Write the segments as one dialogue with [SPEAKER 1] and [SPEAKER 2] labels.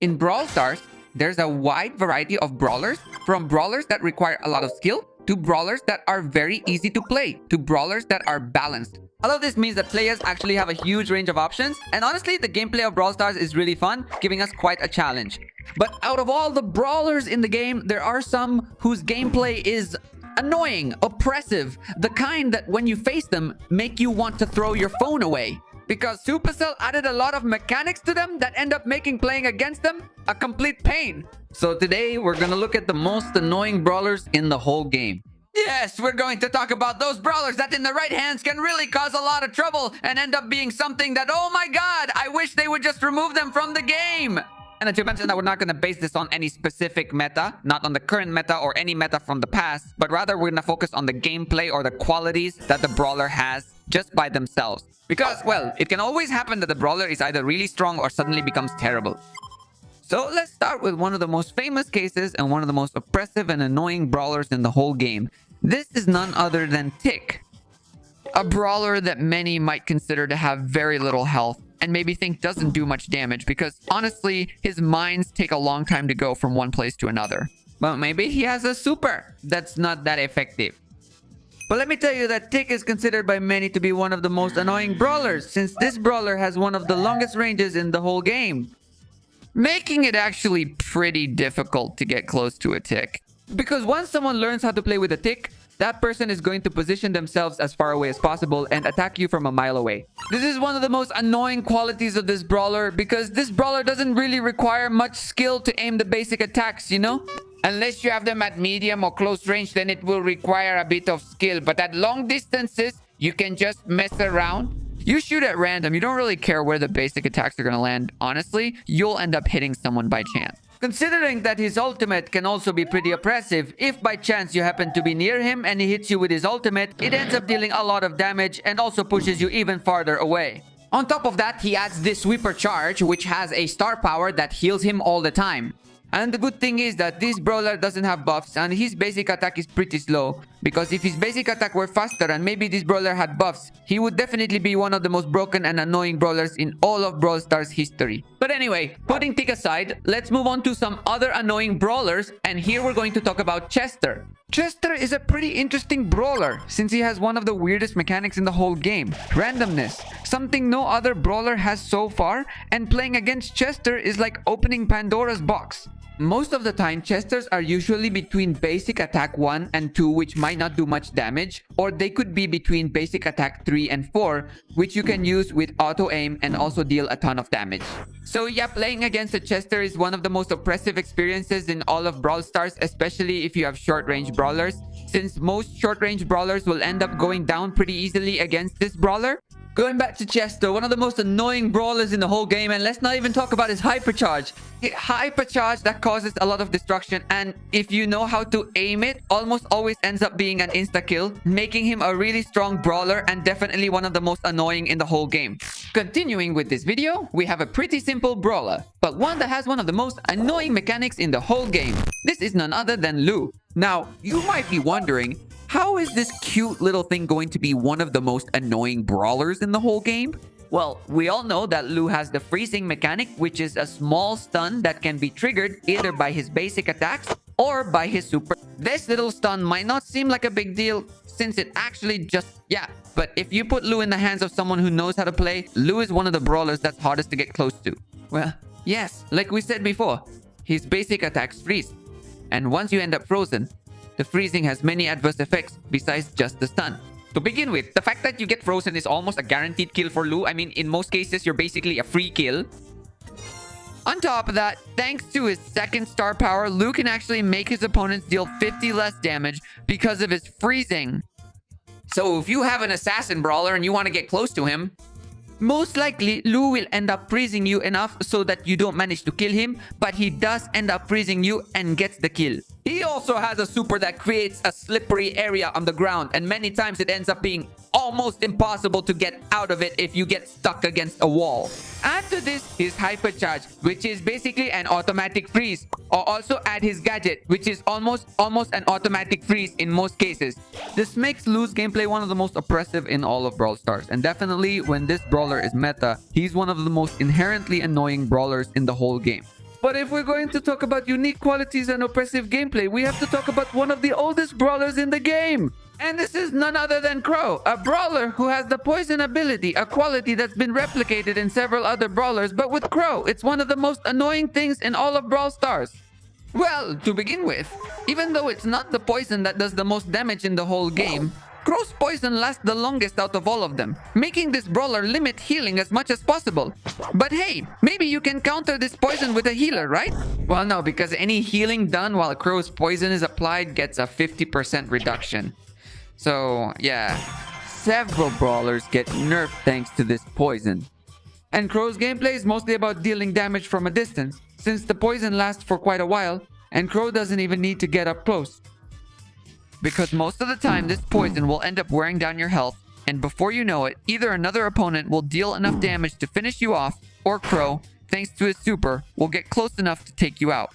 [SPEAKER 1] In Brawl Stars, there's a wide variety of brawlers, from brawlers that require a lot of skill, to brawlers that are very easy to play, to brawlers that are balanced. All of this means that players actually have a huge range of options, and honestly, the gameplay of Brawl Stars is really fun, giving us quite a challenge. But out of all the brawlers in the game, there are some whose gameplay is annoying, oppressive, the kind that when you face them, make you want to throw your phone away. Because Supercell added a lot of mechanics to them that end up making playing against them a complete pain. So today, we're gonna look at the most annoying brawlers in the whole game. Yes, we're going to talk about those brawlers that in the right hands can really cause a lot of trouble and end up being something that, oh my god, I wish they would just remove them from the game. And to mention that we're not going to base this on any specific meta, not on the current meta or any meta from the past, but rather we're going to focus on the gameplay or the qualities that the brawler has just by themselves. Because, well, it can always happen that the brawler is either really strong or suddenly becomes terrible. So let's start with one of the most famous cases and one of the most oppressive and annoying brawlers in the whole game. This is none other than Tick, a brawler that many might consider to have very little health and maybe think doesn't do much damage because honestly, his mines take a long time to go from one place to another. But maybe he has a super that's not that effective. But let me tell you that Tick is considered by many to be one of the most annoying brawlers since this brawler has one of the longest ranges in the whole game, making it actually pretty difficult to get close to a Tick. Because once someone learns how to play with a Tick, that person is going to position themselves as far away as possible and attack you from a mile away. This is one of the most annoying qualities of this brawler because this brawler doesn't really require much skill to aim the basic attacks, you know? Unless you have them at medium or close range, then it will require a bit of skill. But at long distances, you can just mess around. You shoot at random. You don't really care where the basic attacks are going to land. Honestly, you'll end up hitting someone by chance. Considering that his ultimate can also be pretty oppressive, if by chance you happen to be near him and he hits you with his ultimate, it ends up dealing a lot of damage and also pushes you even farther away. On top of that, he adds this sweeper charge, which has a star power that heals him all the time. And the good thing is that this brawler doesn't have buffs and his basic attack is pretty slow. Because if his basic attack were faster and maybe this brawler had buffs, he would definitely be one of the most broken and annoying brawlers in all of Brawl Stars history. But anyway, putting Tick aside, let's move on to some other annoying brawlers, and here we're going to talk about Chester. Chester is a pretty interesting brawler since he has one of the weirdest mechanics in the whole game, randomness. Something no other brawler has so far, and playing against Chester is like opening Pandora's box. Most of the time, Chesters are usually between basic attack 1 and 2, which might not do much damage, or they could be between basic attack 3 and 4, which you can use with auto aim and also deal a ton of damage. So yeah, playing against a Chester is one of the most oppressive experiences in all of Brawl Stars, especially if you have short-range brawlers, since most short-range brawlers will end up going down pretty easily against this brawler. Going back to Chester, one of the most annoying brawlers in the whole game, and let's not even talk about his hypercharge. Hypercharge that causes a lot of destruction, and if you know how to aim it, almost always ends up being an insta-kill, making him a really strong brawler and definitely one of the most annoying in the whole game. Continuing with this video, we have a pretty simple brawler, but one that has one of the most annoying mechanics in the whole game. This is none other than Lou. Now, you might be wondering, how is this cute little thing going to be one of the most annoying brawlers in the whole game? Well, we all know that Lou has the freezing mechanic, which is a small stun that can be triggered either by his basic attacks or by his super. This little stun might not seem like a big deal since it actually but if you put Lou in the hands of someone who knows how to play, Lou is one of the brawlers that's hardest to get close to. Well, yes, like we said before, his basic attacks freeze. And once you end up frozen, the freezing has many adverse effects besides just the stun. To begin with, the fact that you get frozen is almost a guaranteed kill for Lou. I mean, in most cases, you're basically a free kill. On top of that, thanks to his second star power, Lou can actually make his opponents deal 50 less damage because of his freezing. So if you have an assassin brawler and you want to get close to him, most likely Lou will end up freezing you enough so that you don't manage to kill him, but he does end up freezing you and gets the kill. He also has a super that creates a slippery area on the ground, and many times it ends up being almost impossible to get out of it if you get stuck against a wall. Add to this his hypercharge, which is basically an automatic freeze, or also add his gadget, which is almost an automatic freeze in most cases. This makes Lou's gameplay one of the most oppressive in all of Brawl Stars, and definitely when this brawler is meta, he's one of the most inherently annoying brawlers in the whole game. But if we're going to talk about unique qualities and oppressive gameplay, we have to talk about one of the oldest brawlers in the game. And this is none other than Crow, a brawler who has the poison ability, a quality that's been replicated in several other brawlers, but with Crow, it's one of the most annoying things in all of Brawl Stars. Well, to begin with, even though it's not the poison that does the most damage in the whole game, Crow's poison lasts the longest out of all of them, making this brawler limit healing as much as possible. But hey, maybe you can counter this poison with a healer, right? Well, no, because any healing done while Crow's poison is applied gets a 50% reduction. So, yeah, several brawlers get nerfed thanks to this poison. And Crow's gameplay is mostly about dealing damage from a distance, since the poison lasts for quite a while, and Crow doesn't even need to get up close. Because most of the time, this poison will end up wearing down your health, and before you know it, either another opponent will deal enough damage to finish you off, or Crow, thanks to his super, will get close enough to take you out.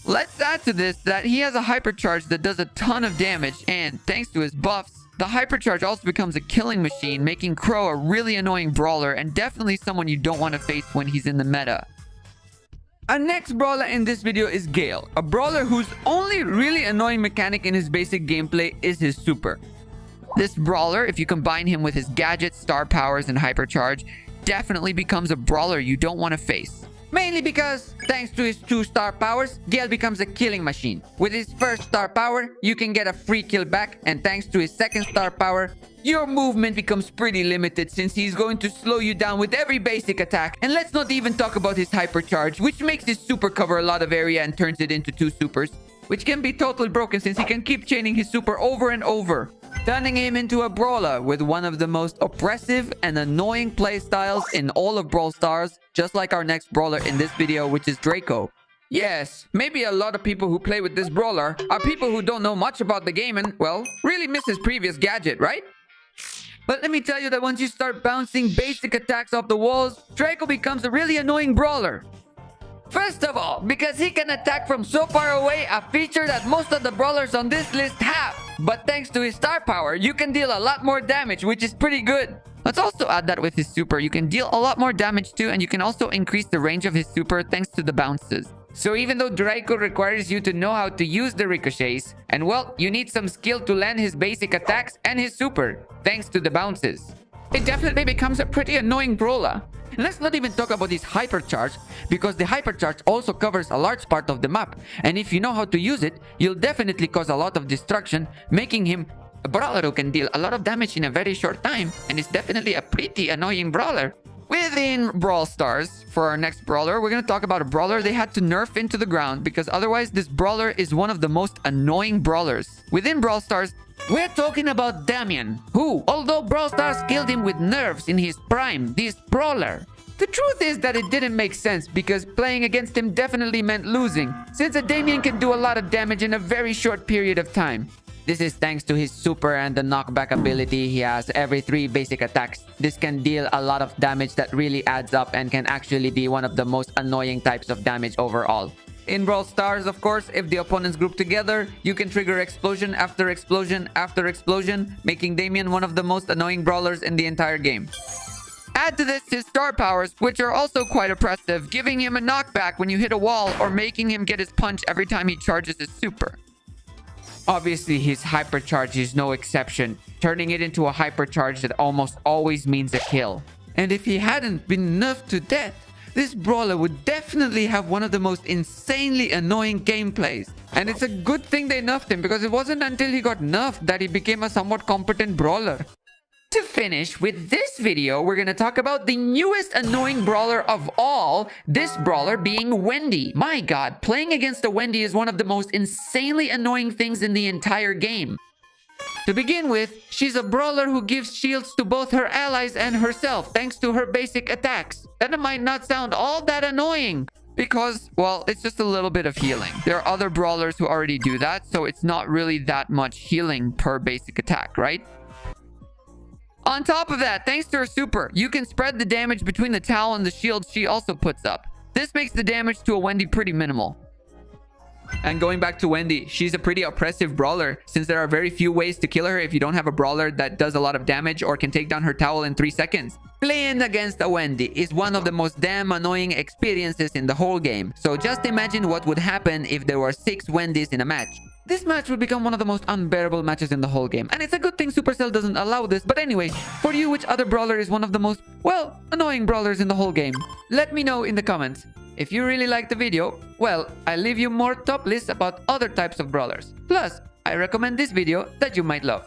[SPEAKER 1] Let's add to this that he has a hypercharge that does a ton of damage, and thanks to his buffs, the hypercharge also becomes a killing machine, making Crow a really annoying brawler and definitely someone you don't want to face when he's in the meta. Our next brawler in this video is Gale, a brawler whose only really annoying mechanic in his basic gameplay is his super. This brawler, if you combine him with his gadgets, star powers, and hypercharge, definitely becomes a brawler you don't want to face. Mainly because, thanks to his 2 star powers, Gale becomes a killing machine. With his first star power, you can get a free kill back, and thanks to his second star power, your movement becomes pretty limited since he's going to slow you down with every basic attack. And let's not even talk about his hypercharge, which makes his super cover a lot of area and turns it into 2 supers, which can be totally broken since he can keep chaining his super over and over, turning him into a brawler with one of the most oppressive and annoying playstyles in all of Brawl Stars, just like our next brawler in this video, which is Draco. Yes, maybe a lot of people who play with this brawler are people who don't know much about the game and, well, really miss his previous gadget, right? But let me tell you that once you start bouncing basic attacks off the walls, Draco becomes a really annoying brawler. First of all, because he can attack from so far away, a feature that most of the brawlers on this list have. But thanks to his star power, you can deal a lot more damage, which is pretty good. Let's also add that with his super, you can deal a lot more damage too, and you can also increase the range of his super thanks to the bounces. So even though Draco requires you to know how to use the ricochets, and well, you need some skill to land his basic attacks and his super, thanks to the bounces, it definitely becomes a pretty annoying brawler. And let's not even talk about his hypercharge, because the hypercharge also covers a large part of the map, and if you know how to use it, you'll definitely cause a lot of destruction, making him a brawler who can deal a lot of damage in a very short time, and is definitely a pretty annoying brawler. Within Brawl Stars, for our next brawler, we're going to talk about a brawler they had to nerf into the ground because otherwise this brawler is one of the most annoying brawlers. Within Brawl Stars, we're talking about Damien, who, although Brawl Stars killed him with nerfs in his prime, this brawler. The truth is that it didn't make sense because playing against him definitely meant losing, since a Damien can do a lot of damage in a very short period of time. This is thanks to his super and the knockback ability he has every 3 basic attacks. This can deal a lot of damage that really adds up and can actually be one of the most annoying types of damage overall. In Brawl Stars, of course, if the opponents group together, you can trigger explosion after explosion after explosion, making Damien one of the most annoying brawlers in the entire game. Add to this his star powers, which are also quite oppressive, giving him a knockback when you hit a wall or making him get his punch every time he charges his super. Obviously, his hypercharge is no exception, turning it into a hypercharge that almost always means a kill. And if he hadn't been nerfed to death, this brawler would definitely have one of the most insanely annoying gameplays. And it's a good thing they nerfed him because it wasn't until he got nerfed that he became a somewhat competent brawler. To finish with this video, we're going to talk about the newest annoying brawler of all, this brawler being Wendy. My god, playing against a Wendy is one of the most insanely annoying things in the entire game. To begin with, she's a brawler who gives shields to both her allies and herself thanks to her basic attacks. That might not sound all that annoying because, well, it's just a little bit of healing. There are other brawlers who already do that, so it's not really that much healing per basic attack, right? On top of that, thanks to her super, you can spread the damage between the towel and the shield she also puts up. This makes the damage to a Wendy pretty minimal. And going back to Wendy, she's a pretty oppressive brawler since there are very few ways to kill her if you don't have a brawler that does a lot of damage or can take down her tower in 3 seconds. Playing against a Wendy is one of the most damn annoying experiences in the whole game. So just imagine what would happen if there were 6 Wendys in a match. This match would become one of the most unbearable matches in the whole game. And it's a good thing Supercell doesn't allow this. But anyway, for you, which other brawler is one of the most, well, annoying brawlers in the whole game? Let me know in the comments. If you really liked the video, well, I'll leave you more top lists about other types of brawlers. Plus, I recommend this video that you might love.